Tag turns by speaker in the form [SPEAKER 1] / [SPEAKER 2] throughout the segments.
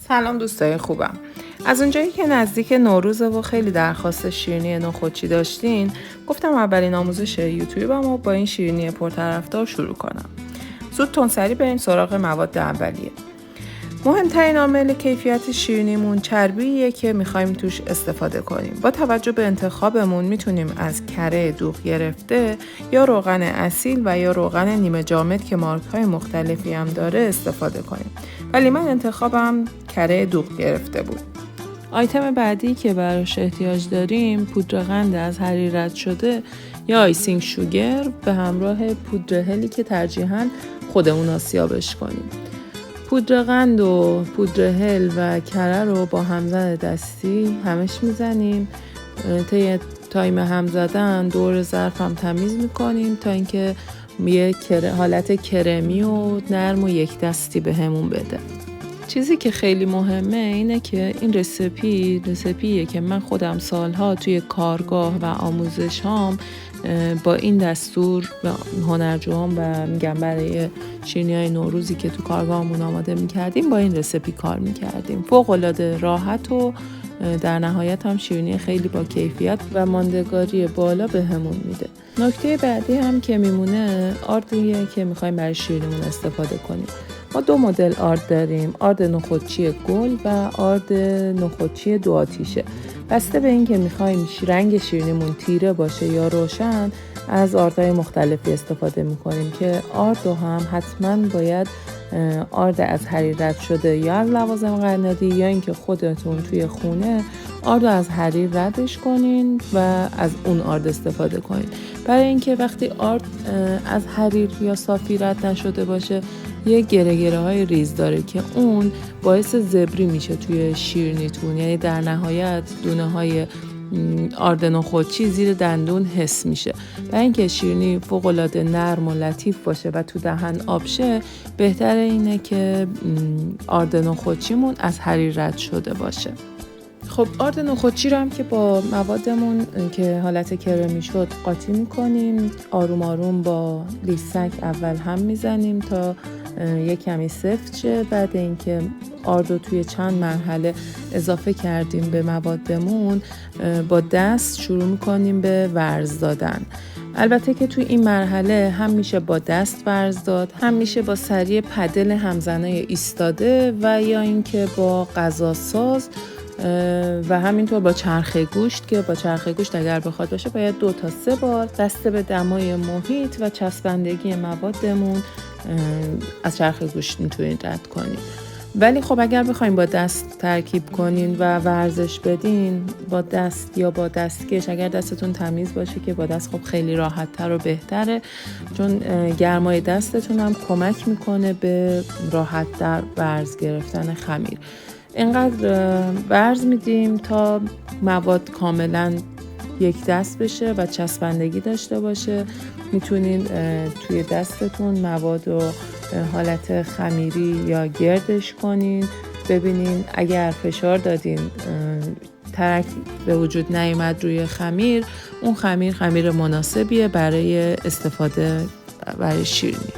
[SPEAKER 1] سلام دوستای خوبم. از اونجایی که نزدیک نوروزه و خیلی درخواست شیرینی نخودچی داشتین، گفتم اولین آموزش یوتیوبمو با این شیرینی پرطرفدار شروع کنم. زود تندسری بریم سراغ مواد اولیه. مهمترین عامل کیفیت شیرینیمون چربیه که میخوایم توش استفاده کنیم. با توجه به انتخابمون میتونیم از کره دوغ گرفته یا روغن اصیل و یا روغن نیمه جامد که مارک‌های مختلفی هم داره استفاده کنیم. ولی من انتخابم کره دوغ گرفته بود. آیتم بعدی که براش احتیاج داریم پودر قند از حریر رد شده یا آیسینگ شوگر به همراه پودر هلی که ترجیحاً خودمون آسیابش کنیم. پودر قند و پودر هل و کره رو با همزن دستی همش میزنیم. طی تایم هم زدن دور ظرف هم تمیز میکنیم تا اینکه یه حالت کرمی و نرم و یک دستی به همون بده. چیزی که خیلی مهمه اینه که این رسیپیه که من خودم سالها توی کارگاه و آموزش هام با این دستور به هنرجوام و میگم برای شیرینی‌های نوروزی که تو کارگاهمون آماده میکردیم با این رسیپی کار میکردیم. فوق‌العاده راحت و در نهایت هم شیرینی خیلی با کیفیت و ماندگاری بالا به همون میده. نکته بعدی هم که میمونه آردیه که میخوایم برای شیرینیمون استفاده کنیم. ما 2 مدل آرد داریم، آرد نخودچی گل و آرد نخودچی 2 آتیشه. بسته به این که میخوایم رنگ شیرینیمون تیره باشه یا روشن از آردهای مختلفی استفاده میکنیم که آرد رو هم حتما باید آرد از حریر رد شده یا از لوازم قنادی یا اینکه خودتون توی خونه آرد رو از حریر ردش کنین و از اون آرد استفاده کنین. برای اینکه وقتی آرد از حریر یا صافی رد نشده باشه یه گره های ریز داره که اون باعث زبری میشه توی شیرینیتون، یعنی در نهایت دونه های آرد نخودچی زیر دندون حس میشه. برای اینکه شیرینی فوق‌العاده نرم و لطیف باشه و تو دهن آب شه بهتره اینه که آرد نخودچیمون از حریر رد شده باشه. خب آرد نخودچی رو هم که با موادمون که حالت کرمی شد قاطی میکنیم، آروم آروم با لیسک اول هم میزنیم تا یک کمی سفت شه. بعد اینکه آرد رو توی چند مرحله اضافه کردیم به موادمون با دست شروع میکنیم به ورز دادن. البته که توی این مرحله هم میشه با دست ورز داد، هم میشه با سری پدل همزنای ایستاده و یا اینکه با غذاساز و همینطور با چرخ گوشت که با چرخ گوشت اگر بخواد باشه باید 2 تا 3 بار بسته به دمای محیط و چسبندگی موادمون از چرخ گوشت میتونید رد کنید. ولی خب اگر بخوایم با دست ترکیب کنین و ورزش بدین با دست یا با دستکش، اگر دستتون تمیز باشه که با دست خب خیلی راحت تر و بهتره، چون گرمای دستتون هم کمک میکنه به راحت در ورز گرفتن خمیر. اینقدر ورز میدیم تا مواد کاملا یک دست بشه و چسبندگی داشته باشه. میتونین توی دستتون مواد رو حالت خمیری یا گردش کنین، ببینین اگر فشار دادین ترک به وجود نیامد روی خمیر، اون خمیر مناسبیه برای استفاده برای شیرینی.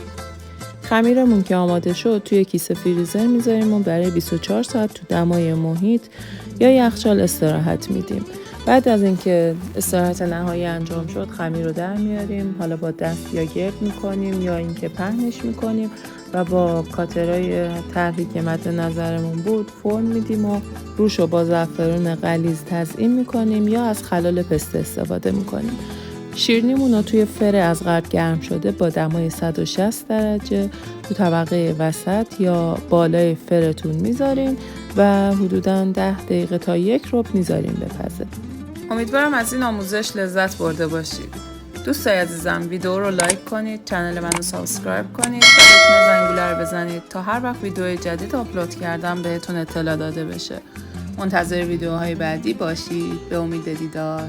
[SPEAKER 1] خمیرمون که آماده شد توی کیسه فریزر میذاریم و برای 24 ساعت تو دمای محیط یا یخچال استراحت میدیم. بعد از اینکه استراحت نهایی انجام شد خمیر رو در میاریم، حالا با دست یا گرد میکنیم یا اینکه پهنش میکنیم و با کاترای طرحی که مد نظرمون بود فرم میدیم و روش رو با زعفران غلیظ تزیین میکنیم یا از خلال پسته استفاده میکنیم. شیرینیمون رو توی فر از قبل گرم شده با دمای 160 درجه تو طبقه وسط یا بالای فرتون میذاریم و حدوداً 10 دقیقه تا 1 ربع میذاریم بپزه. امیدوارم از این آموزش لذت برده باشید. دوستای عزیزم ویدیو رو لایک کنید، کانال منو سابسکرایب کنید و دکمه زنگوله رو بزنید تا هر وقت ویدیو جدید آپلود کردم بهتون اطلاع داده بشه. منتظر ویدیوهای بعدی باشید. به امید دیدار.